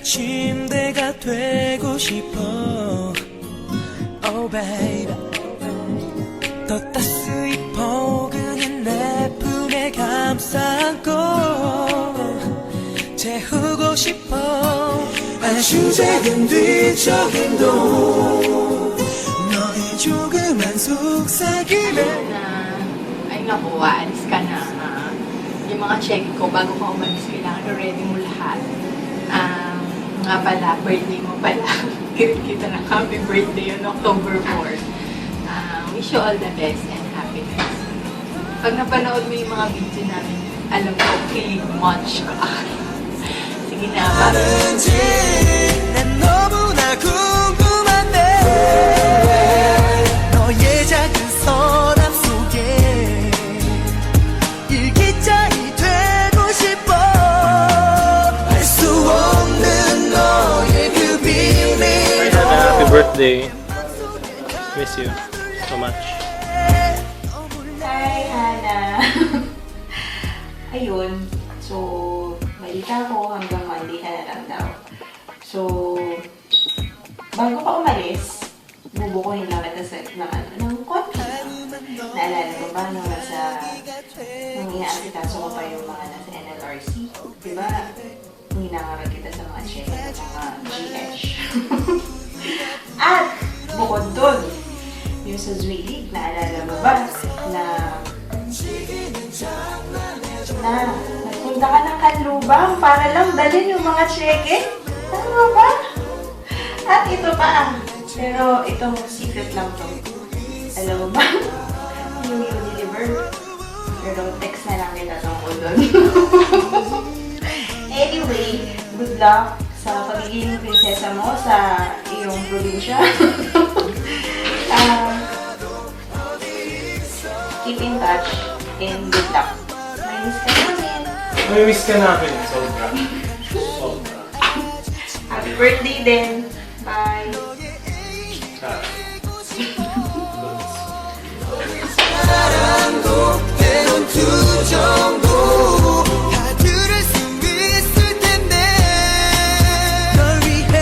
침대가 되고 싶어 Oh baby 더 따스히 포근한 내 품에 감싸 안고 재우고 싶어 아주 작은 뒤척임도 너의 조그만 속삭임에 Ay naku, aalis ka na ha. Yung mga check ko bago ka umalis, kailangan ready mo lahat. Nga pala, birthday mo pala. Kita na happy birthday on October 4. Wish you all the best and happiness. Pag napanood mo yung mga video namin, alam ko, kilig much ka. Sige na, bye. 난 너무나 궁금한데 너의 작은 서랍 속에 일기장이 되고 싶어 알 수 없는 너의 그 비밀 Happy birthday. Miss you so much. Hi, Hannah! Ayun, so, balita ko hanggang Monday ka na lang daw. So, bago pa umalis, bubukuhin lang kita ng konti. Naalala ko ba nung nung inaasikaso ko pa yung mga nasa NLRC? Diba, hinangarap kita sa mga check at mga GH. At, bukod dun, yung sa Zwillig, naalala mo ba na nagpunta ka ng Kanlubang para lang dalhin yung mga cheque? Tama ba? At ito pa pero itong secret lang to. Alam mo ba? Yung i-deliver. Pero text na lang kita tungkol doon. Anyway, good luck sa pagiging prinsesa mo sa iyong probinsya. Keep in touch and good luck. Miss ka namin. Miss ka namin. Sobra. Sobra. Happy birthday din. Bye. 사랑도 때론 투정도 다 들을 수 있을 텐데 널 위해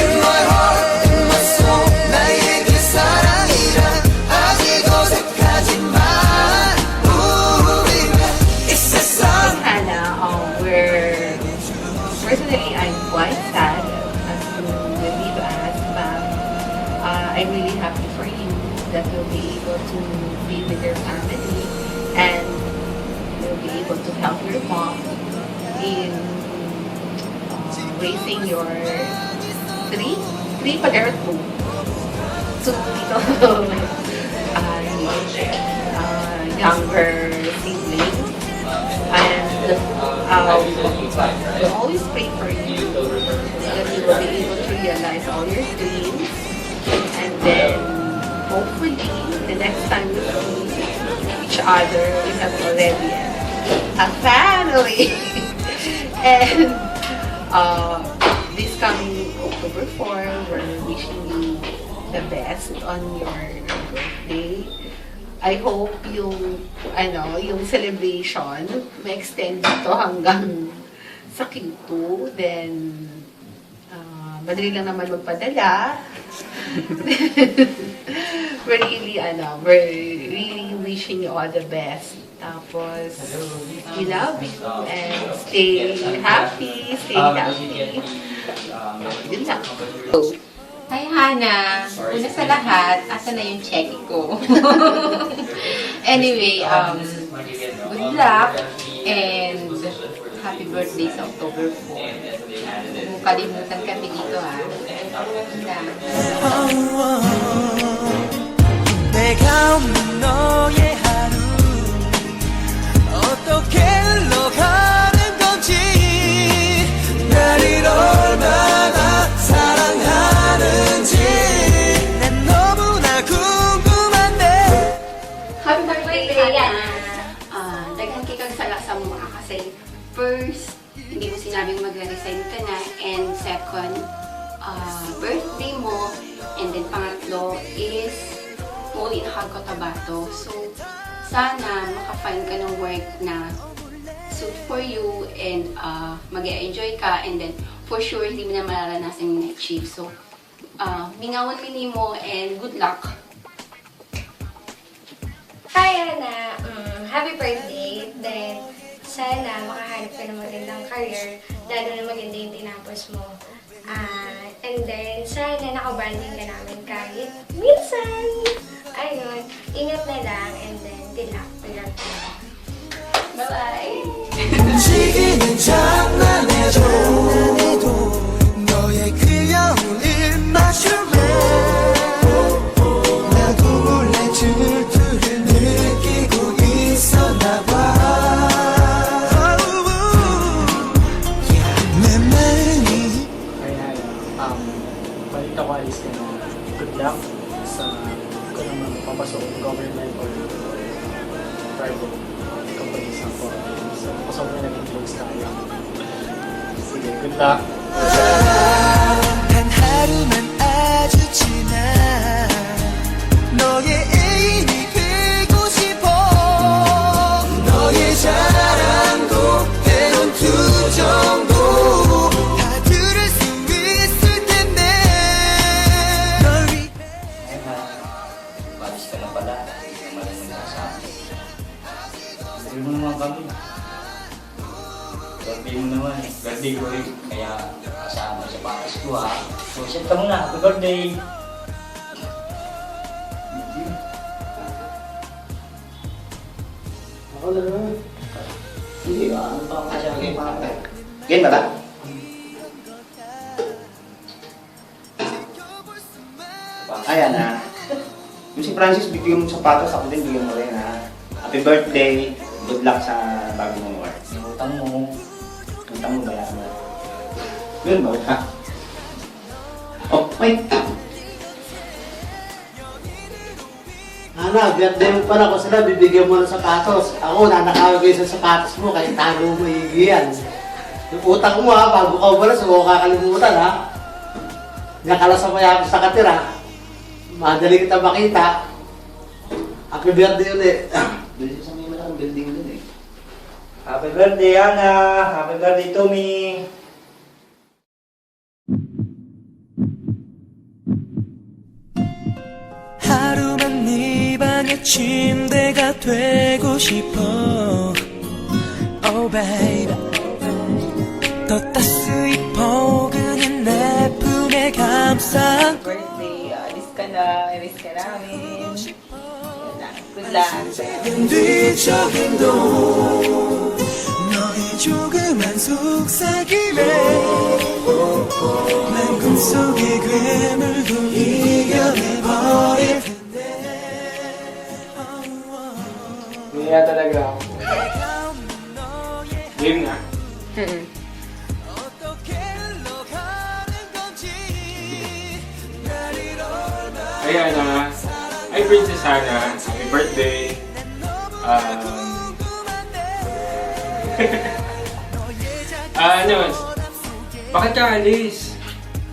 In my heart, in my soul 나에게 사랑이란 아직 어색하지만 우리가 이 세상 Hannah, personally, I'm quite sad as to leave us, but I'm really happy for you that you'll be able to be with your family and you'll be able to help your mom in raising your three pa there two little younger siblings. And we'll always pray for you that you will be able to realize all your dreams. And then, hopefully, the next time we see each other, we have already a family. And this coming October 4, we're wishing you the best on your birthday. I hope yung celebration ma-extend ito hanggang sa Q2. Then, madali lang naman magpadala. we're really wishing you all the best. Tapos, we love you and stay happy, Yun lang. Hi, Hannah! Una sa lahat, asa na yung check ko? Anyway, good luck and happy birthday sa October 4. Kung kalimutan kami dito, ha? 내가 없는 너의 하루 어떻게 흘러가는 건지 나를 얼마나 사랑하는지 난 너무나 궁금한데 Happy birthday, Hannah! Daghan kikang sala sa mga kasi first, hindi mo sinabing magre-resign ka na, and second, birthday mo, and then pangatlo is muli na Cotabato. So, sana maka-find ka ng work na suit for you and mag-enjoy ka, and then for sure hindi mo na mararanasan yung night shift. So, mingawan mo and good luck. Kaya na, happy birthday. Then, sana makahanap ka ng magandang career, lalo na maganda yung tinapos mo. And then, sana nakabanding ka namin kahit minsan. Ayun, ingat na lang, and then, good luck. Bye-bye! 움직이는 장난해도 너의 그 여울린 마셔맨 나도 몰래 질투를 느끼고 있었나봐 내 마음이 Kaya, balik ako alis ka na. Good luck sa kung naman papasok ng government or private companies ako. So, pasok na naging close tayo. Sige, good luck. 단 하루만 아주 지나 너의 애인이 되고 싶어 너의 자랑도 때론 투정도 다 들을 수 있을 텐데 널 위해 Balis ka na pala. Hindi ka malamig na sa akin. Sabi mo naman kami. Birthday mo naman. Birthday ko rin. Kaya kasama sa patas ko ha. So, set ka muna. Happy birthday! Ako na naman. Hindi ba? Ano pa ang kasama kayo mga Game ba ba? Ayan na. Yung si Francis, bigyan mo ng sapatos, ako din bigyan mo rin ha. Happy birthday! Good luck sa bago mong work. Yung utang mo bayaran mo. Yun ba? Ha? Oh, wait! Ana, birthday mo pala ko sila, bibigyan mo ng sapatos. Ako, nanakawag kayo sa sapatos mo, kahit tago mo iigiyan. Yung utang mo ha, bago ka umalas, huwag mo kakalimutan ha. Nakala sa mayabas sa katira. Madali kita makita. Happy birthday ulit. Doon siya sa may malaking building doon eh. Happy birthday, Ana! Happy birthday, Tommy! 하루만 네 방의 침대가 되고 싶어 Oh baby 더 따스히 포근한 내 품에 감싸 Birthday, alis ka na, miss ka namin. Good luck. 뒤척임도 너의 조그만 속삭임에 난 꿈속의 괴물도 이겨내버릴 텐데 Kaya talaga ako. Game na. 어떻게 흘러가는 건지 날 이럴 만 Ayan na. Hi, Princess Hannah. Happy birthday. Ano, bakit ka alis?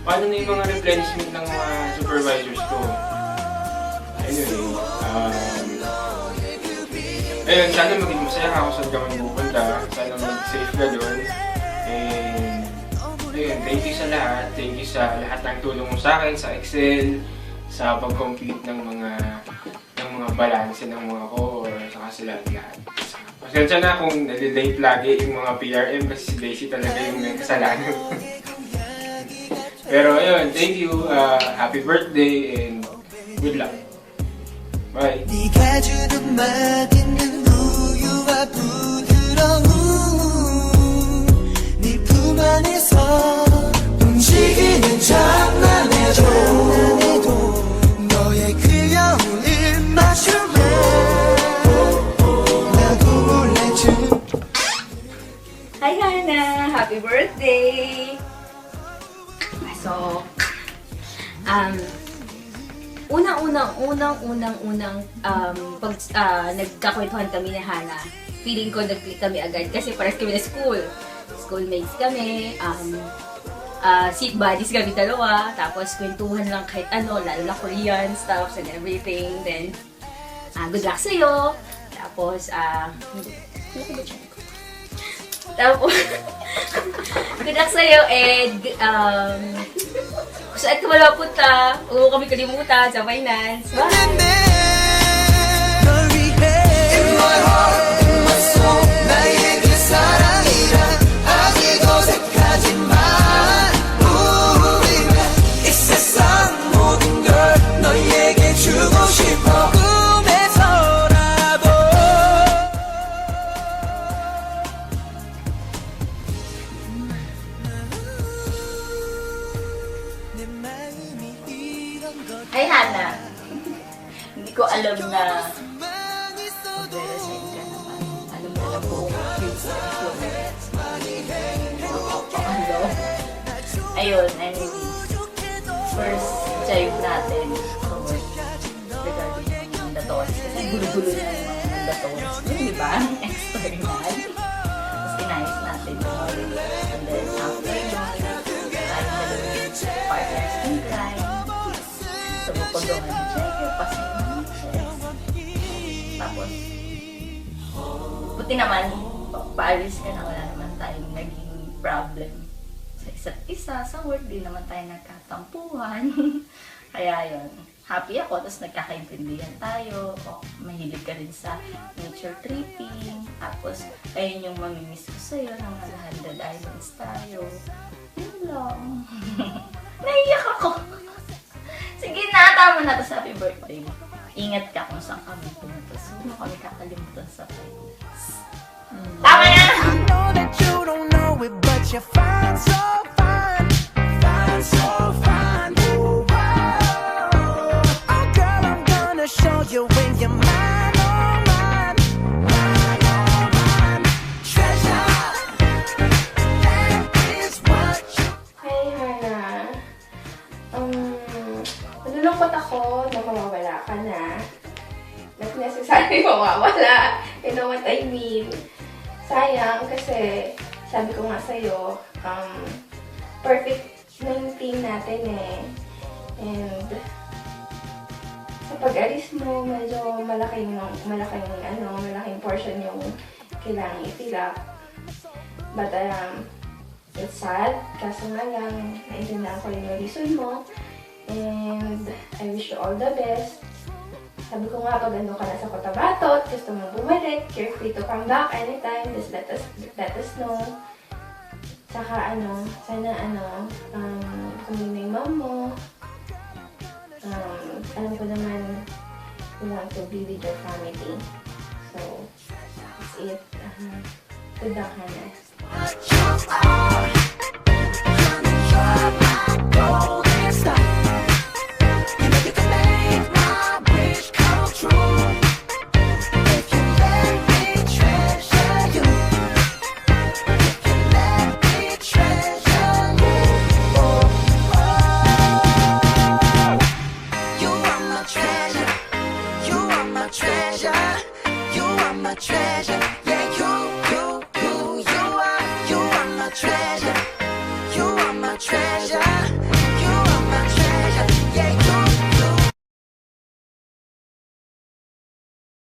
Paano na yung mga replenishment ng mga supervisors ko? Anyway, ayun, sana maging masaya ka kung saan ka man pupunta. Sana mag-safe ka doon. And, ayun, thank you sa lahat. Thank you sa lahat ng tulong mo sa akin, sa Excel, sa pag-complete ng mga balanse ng mga core, saka sila lahat. Pasensya na kung nalilate lagi yung mga PRM kasi si Daisy talaga yung may kasalanan. Pero ayun, thank you, happy birthday, and good luck. Bye! 네가 주는 맛있는 우유와 부드러움 네 품 안에서 움직이는 장난해도 너의 그 여울린 마셔맨 나도 몰래 Hi, Hannah! Happy birthday! So, unang pag nagkakwentuhan kami ni Hannah, feeling ko nag-click kami agad kasi parang kami na school. Schoolmates kami, seat buddies kami dalawa, tapos kwentuhan lang kahit ano, lalo na Korean stuffs and everything. Then, good luck sa'yo! Tapos, Tapos, good luck sa'yo, and kung saan ka wala punta, huwag mo kami kalimutan sa finance. Bye! 널 위해 In my heart, in my soul 나의 그 사랑이란 아직 어색하지만 우리는 이 세상 모든 걸 너에게 주고 싶어 꿈에서라도 내 마음이 이런 걸 Hi, Hannah! Hindi ko alam na 가만 있어도 magre-resign ka naman. Alam mo na buong future ko. Ano? Ayun, anyways. First jive natin tungkol regarding yung mandatories. Kasi gulo-gulo na yung mga mandatories. Yun, di ba? External. Tapos inayos natin yun. And then after yun, tayo na yung partners in crime. Tumupagdungan ni Checker, pasay ng chess. Tapos, buti naman, paalis ka na, wala naman tayong naging problem sa isa't isa. Sa work, din naman tayo nagkatampuhan. Kaya yun, happy ako, tapos nagkakaintindihan tayo. O, mahilig ka rin sa nature tripping. Tapos, ayun yung mamimiss ko sa'yo, ng Alejandro Islands tayo. Yun lang. Naiyak ako. Sige na, tama na. Tapos happy birthday. Ingat ka kung saan kami pumunta. So, huwag mo kami kakalimutan sa finance. Tama na! I know that you don't know it, but you're fine, so fine. Fine, so fine. Ooh, wow. Oh, girl, I'm gonna show you when you're mine, oh, mine. Mine, oh, mine. Treasure. That is what you... Hi, Hannah. Nalulungkot ako na mawawala ka na. Not necessarily mawawala. You know what I mean? Sayang kasi sabi ko nga sa'yo, perfect na yung team natin eh. And sa pag-alis mo, medyo malaking portion yung kailangan i-fill up. But it's sad, kaso nga lang, naintindihan ko yung reason mo. And I wish you all the best. Sabi ko nga, pag ano ka na sa Cotabato at gusto mong bumalik, you're free to come back anytime. Just let us know. Saka sana kung yun na yung mom mo, alam ko naman you want to be with your family. So, that's it. Good luck, Hannah. What you are. You're my golden star. You know you can make my wish come true. If you let me treasure you. If you let me treasure you. Oh, oh. You are my treasure. You are my treasure. You are my treasure. Yeah, you are my treasure.